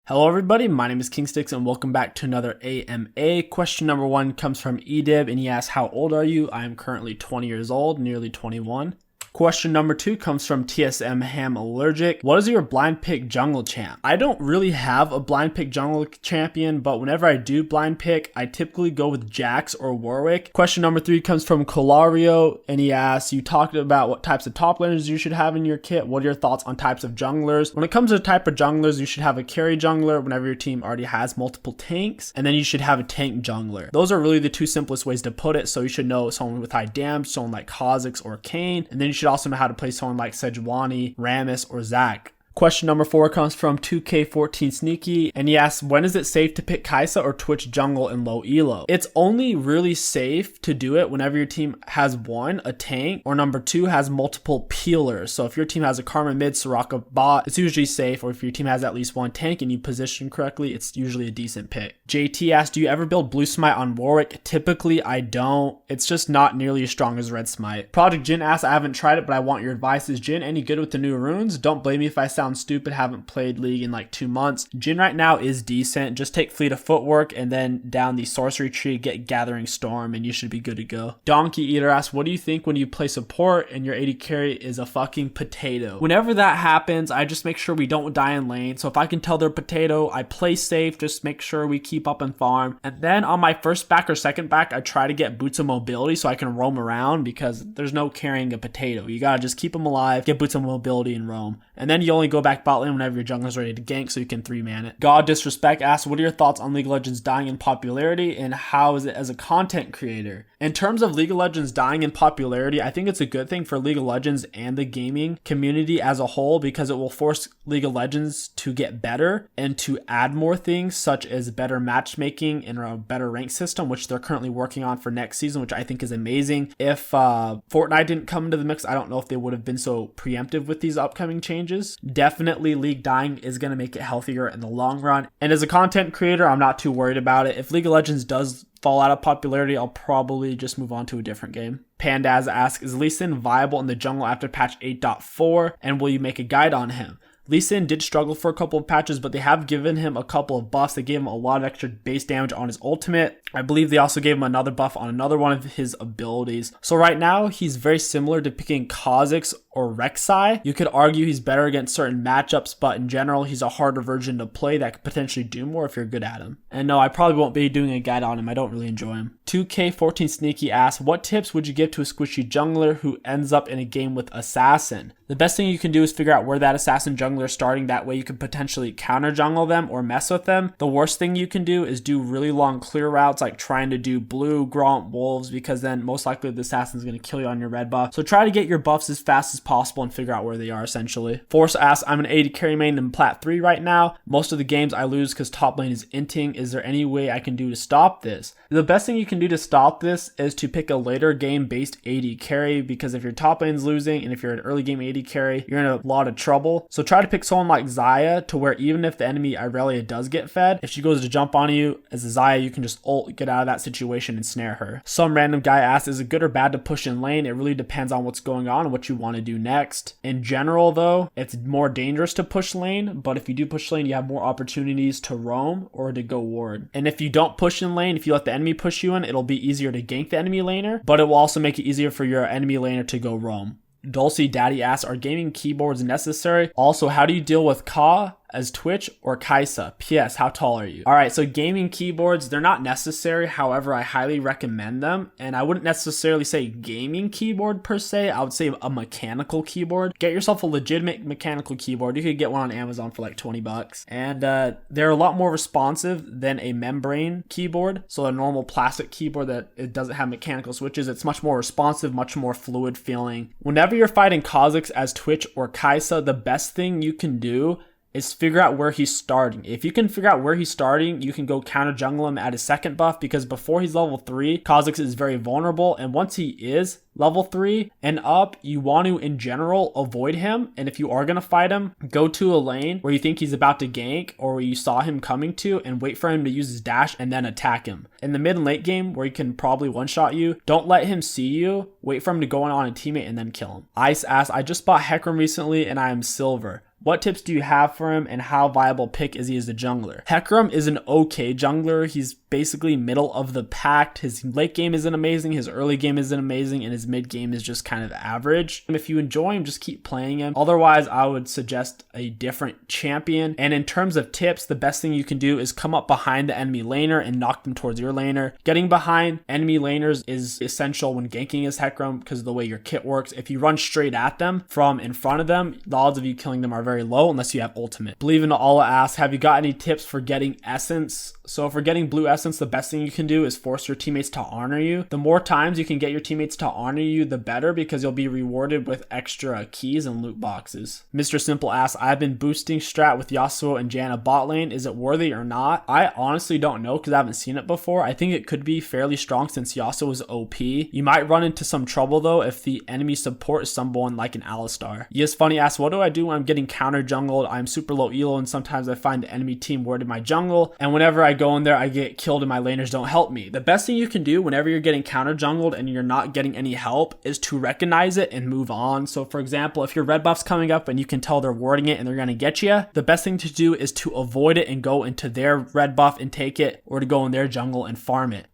Hello everybody, my name is KingStix and welcome back to another AMA. Question number 1 comes from Edib and he asks, how old are you? I am currently 20 years old, nearly 21. Question number 2 comes from TSM Ham Allergic. What is your blind pick jungle champ? I don't really have a blind pick jungle champion, but whenever I do blind pick, I typically go with Jax or Warwick. Question number 3 comes from Colario and he asks, you talked about what types of top laners you should have in your kit. What are your thoughts on types of junglers? When it comes to the type of junglers, you should have a carry jungler whenever your team already has multiple tanks, and then you should have a tank jungler. Those are really the two simplest ways to put it. So you should know someone with high damage, someone like 𝐒𝐿𝐂𝐋 or Kayn, and then you should also know how to play someone like Sejuani, Rammus, or Zac. Question number 4 comes from 2K14Sneaky and he asks, when is it safe to pick Kai'Sa or Twitch jungle in low elo? It's only really safe to do it whenever your team has one, a tank, or number 2, has multiple peelers. So if your team has a Karma mid, Soraka bot, it's usually safe, or if your team has at least one tank and you position correctly, it's usually a decent pick. JT asks, do you ever build blue smite on Warwick? Typically I don't. It's just not nearly as strong as red smite. Project Jin asks, I haven't tried it but I want your advice. Is Jin any good with the new runes? Don't blame me if I sound stupid, haven't played League in like 2 months. Jin right now is decent. Just take Fleet of Footwork and then down the sorcery tree, get Gathering Storm, and you should be good to go. Donkey Eater asks, what do you think when you play support and your AD carry is a fucking potato? Whenever that happens, I just make sure we don't die in lane. So if I can tell they're potato, I play safe, just make sure we keep up and farm. And then on my first back or second back, I try to get boots of mobility so I can roam around, because there's no carrying a potato. You gotta just keep them alive, get boots of mobility, and roam. And then you only go back bot lane whenever your jungler's ready to gank so you can 3-man it. God Disrespect asks, what are your thoughts on League of Legends dying in popularity and how is it as a content creator? In terms of League of Legends dying in popularity, I think it's a good thing for League of Legends and the gaming community as a whole, because it will force League of Legends to get better and to add more things such as better matchmaking and a better rank system, which they're currently working on for next season, which I think is amazing. If Fortnite didn't come into the mix, I don't know if they would have been so preemptive with these upcoming changes. Definitely League dying is going to make it healthier in the long run. And as a content creator, I'm not too worried about it. If League of Legends does fall out of popularity, I'll probably just move on to a different game. Pandaz asks, is Lee Sin viable in the jungle after patch 8.4 and will you make a guide on him? Lee Sin did struggle for a couple of patches, but they have given him a couple of buffs. They gave him a lot of extra base damage on his ultimate. I believe they also gave him another buff on another one of his abilities. So right now, he's very similar to picking 𝐒𝐿𝐂𝐋 or Rek'Sai. You could argue he's better against certain matchups, but in general, he's a harder version to play that could potentially do more if you're good at him. And no, I probably won't be doing a guide on him. I don't really enjoy him. 2K14Sneaky asks, what tips would you give to a squishy jungler who ends up in a game with Assassin? The best thing you can do is figure out where that Assassin jungler is starting. That way you can potentially counter jungle them or mess with them. The worst thing you can do is do really long clear routes, like trying to do blue, Gromp, wolves, because then most likely the Assassin is going to kill you on your red buff. So try to get your buffs as fast as possible and figure out where they are essentially. Force asks, I'm an AD carry main in Plat 3 right now. Most of the games I lose because top lane is inting. Is there any way I can do to stop this? The best thing you can do to stop this is to pick a later game based AD carry, because if your top lane's losing and if you're an early game AD carry, you're in a lot of trouble. So try to pick someone like Xayah, to where even if the enemy Irelia does get fed, if she goes to jump on you as a Xayah, you can just ult, get out of that situation and snare her. Some random guy asks, is it good or bad to push in lane? It really depends on what's going on and what you want to do next. In general though, it's more dangerous to push lane, but if you do push lane, you have more opportunities to roam or to go ward. And if you don't push in lane, if you let the enemy push you in, it'll be easier to gank the enemy laner, but it will also make it easier for your enemy laner to go roam. Dulcie Daddy asks, are gaming keyboards necessary? Also, how do you deal with 𝐒𝐿𝐂 as Twitch or Kai'Sa? PS, how tall are you? Alright, so gaming keyboards, they're not necessary. However, I highly recommend them. And I wouldn't necessarily say gaming keyboard per se. I would say a mechanical keyboard. Get yourself a legitimate mechanical keyboard. You could get one on Amazon for like 20 bucks. And they're a lot more responsive than a membrane keyboard. So a normal plastic keyboard that it doesn't have mechanical switches, it's much more responsive, much more fluid feeling. Whenever you're fighting 𝐒𝐿𝐂𝐋 as Twitch or Kai'Sa, the best thing you can do is figure out where he's starting. If you can figure out where he's starting, you can go counter jungle him at his second buff, because before he's level 3, 𝐒𝐿𝐂𝐋 is very vulnerable, and once he is level 3 and up, you want to in general avoid him. And if you are going to fight him, go to a lane where you think he's about to gank or where you saw him coming to, and wait for him to use his dash and then attack him. In the mid and late game where he can probably one-shot you, don't let him see you, wait for him to go on a teammate and then kill him. Ice asks, I just bought Hecarim recently and I am silver. What tips do you have for him, and how viable pick is he as a jungler? 𝐒𝐿𝐿 is an okay jungler. He's basically middle of the pack. His late game isn't amazing, his early game isn't amazing, and his mid game is just kind of average. If you enjoy him, just keep playing him. Otherwise, I would suggest a different champion. And in terms of tips, the best thing you can do is come up behind the enemy laner and knock them towards your laner. Getting behind enemy laners is essential when ganking as 𝐒𝐿𝐿 because of the way your kit works. If you run straight at them from in front of them, the odds of you killing them are very low unless you have ultimate. Believe in Allah asks, have you got any tips for getting essence? So for getting blue essence, the best thing you can do is force your teammates to honor you. The more times you can get your teammates to honor you, the better, because you'll be rewarded with extra keys and loot boxes. Mr. Simple asks, I've been boosting strat with Yasuo and Janna bot lane. Is it worthy or not? I honestly don't know because I haven't seen it before. I think it could be fairly strong since Yasuo is OP. You might run into some trouble though if the enemy support is someone like an Alistar. Yes Funny asks, what do I do when I'm getting counter jungled? I'm super low elo and sometimes I find the enemy team warded my jungle, and whenever I go in there I get killed and my laners don't help me. The best thing you can do whenever you're getting counter jungled and you're not getting any help is to recognize it and move on. So for example, if your red buff's coming up and you can tell they're warding it and they're going to get you, the best thing to do is to avoid it and go into their red buff and take it, or to go in their jungle and farm it.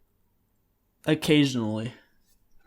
Occasionally.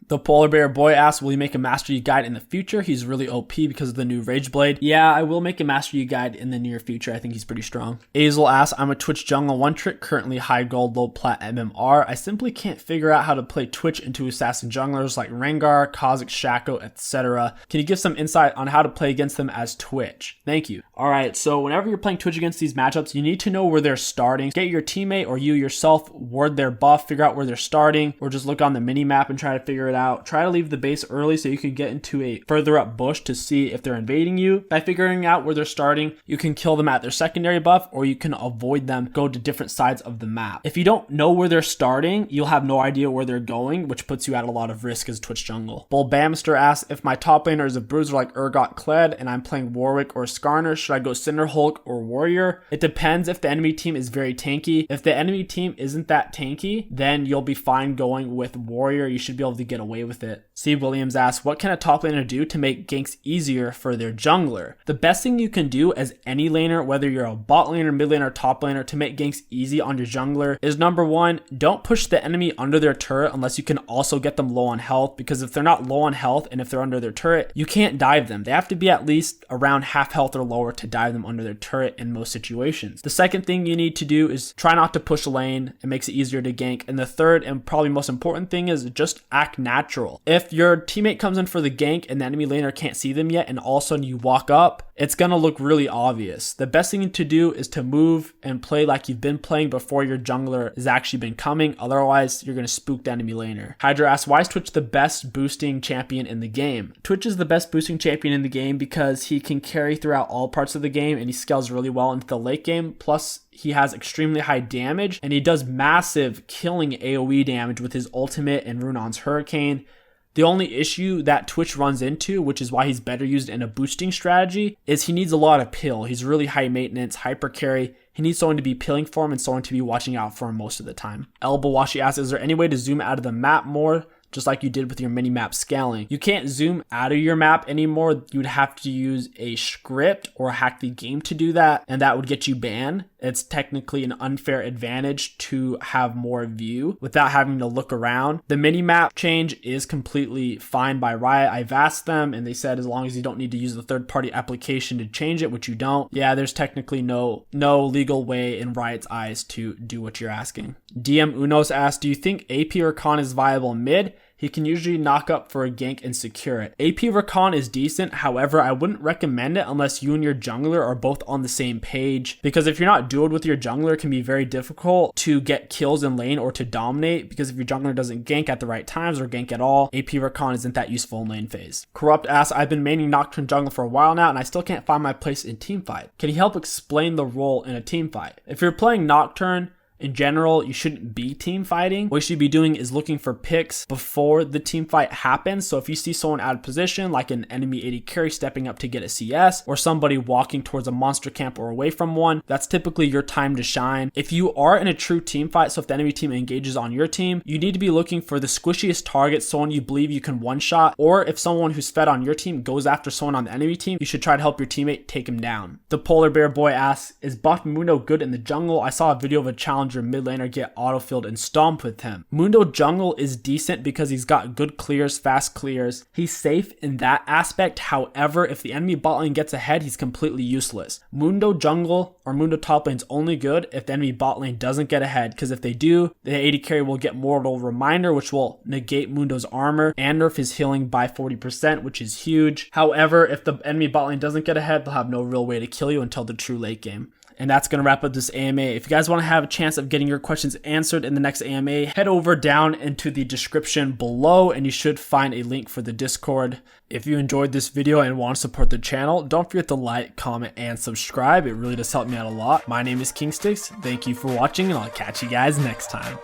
The Polar Bear Boy asks, will you make a Master Yi guide in the future? He's really OP because of the new Rage Blade. Yeah, I will make a Master Yi guide in the near future. I think he's pretty strong. Azel asks, I'm a Twitch jungle one trick, currently high gold, low plat MMR. I simply can't figure out how to play Twitch into assassin junglers like Rengar, 𝐒𝐿𝐿, Shaco, etc. Can you give some insight on how to play against them as Twitch? Thank you. Alright, so whenever you're playing Twitch against these matchups, you need to know where they're starting. Get your teammate or you yourself, ward their buff, figure out where they're starting, or just look on the mini map and try to figure it out. Try to leave the base early so you can get into a further up bush to see if they're invading you. By figuring out where they're starting, you can kill them at their secondary buff, or you can avoid them, go to different sides of the map. If you don't know where they're starting, you'll have no idea where they're going, which puts you at a lot of risk as Twitch jungle. Bull Bamster asks, if my top laner is a bruiser like 𝐒𝐿𝐿 and I'm playing Warwick or Skarner, should I go Cinderhulk or Warrior? It depends if the enemy team is very tanky. If the enemy team isn't that tanky, then you'll be fine going with Warrior. You should be able to get away with it. C. Williams asks, what can a top laner do to make ganks easier for their jungler? The best thing you can do as any laner, whether you're a bot laner, mid laner, or top laner, to make ganks easy on your jungler is number one, don't push the enemy under their turret unless you can also get them low on health, because if they're not low on health and if they're under their turret, you can't dive them. They have to be at least around half health or lower to dive them under their turret in most situations. The second thing you need to do is try not to push lane. It makes it easier to gank. And the third and probably most important thing is just act natural. If your teammate comes in for the gank and the enemy laner can't see them yet and all of a sudden you walk up, it's going to look really obvious. The best thing to do is to move and play like you've been playing before your jungler has actually been coming. Otherwise, you're going to spook the enemy laner. Hydra asks, why is Twitch the best boosting champion in the game? Twitch is the best boosting champion in the game because he can carry throughout all parts of the game and he scales really well into the late game. Plus, he has extremely high damage and he does massive killing AoE damage with his ultimate and Runon's Hurricane. The only issue that Twitch runs into, which is why he's better used in a boosting strategy, is he needs a lot of pill. He's really high maintenance, hyper carry. He needs someone to be pilling for him and someone to be watching out for him most of the time. El Bawashi asks, is there any way to zoom out of the map more, just like you did with your mini-map scaling? You can't zoom out of your map anymore. You would have to use a script or hack the game to do that, and that would get you banned. It's technically an unfair advantage to have more view without having to look around. The mini-map change is completely fine by Riot. I've asked them, and they said as long as you don't need to use the third-party application to change it, which you don't, yeah, there's technically no legal way in Riot's eyes to do what you're asking. DM Unos asks, do you think AP Rakan is viable mid? He can usually knock up for a gank and secure it. AP Rakan is decent, however, I wouldn't recommend it unless you and your jungler are both on the same page, because if you're not dueled with your jungler, it can be very difficult to get kills in lane or to dominate, because if your jungler doesn't gank at the right times or gank at all, AP Rakan isn't that useful in lane phase. Corrupt asks, I've been maining Nocturne jungle for a while now and I still can't find my place in teamfight. Can you help explain the role in a teamfight? If you're playing Nocturne, In general, you shouldn't be team fighting. What you should be doing is looking for picks before the team fight happens. So if you see someone out of position, like an enemy AD carry stepping up to get a CS, or somebody walking towards a monster camp or away from one, that's typically your time to shine. If you are in a true team fight, so if the enemy team engages on your team, you need to be looking for the squishiest target, someone you believe you can one-shot, or if someone who's fed on your team goes after someone on the enemy team, you should try to help your teammate take him down. The Polar Bear Boy asks, is Buff Mundo good in the jungle? I saw a video of a challenger mid laner get autofilled and stomped with him. Mundo jungle is decent because he's got good clears, fast clears. He's safe in that aspect. However, if the enemy bot lane gets ahead, he's completely useless. Mundo jungle or Mundo top lane is only good if the enemy bot lane doesn't get ahead, because if they do, the AD carry will get Mortal Reminder, which will negate Mundo's armor and nerf his healing by 40%, which is huge. However, if the enemy bot lane doesn't get ahead, they'll have no real way to kill you until the true late game. And that's going to wrap up this AMA. If you guys want to have a chance of getting your questions answered in the next AMA, head over down into the description below and you should find a link for the Discord. If you enjoyed this video and want to support the channel, don't forget to like, comment, and subscribe. It really does help me out a lot. My name is KingStix. Thank you for watching and I'll catch you guys next time.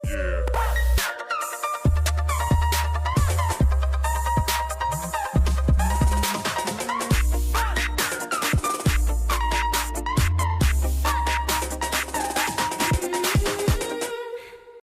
Yeah.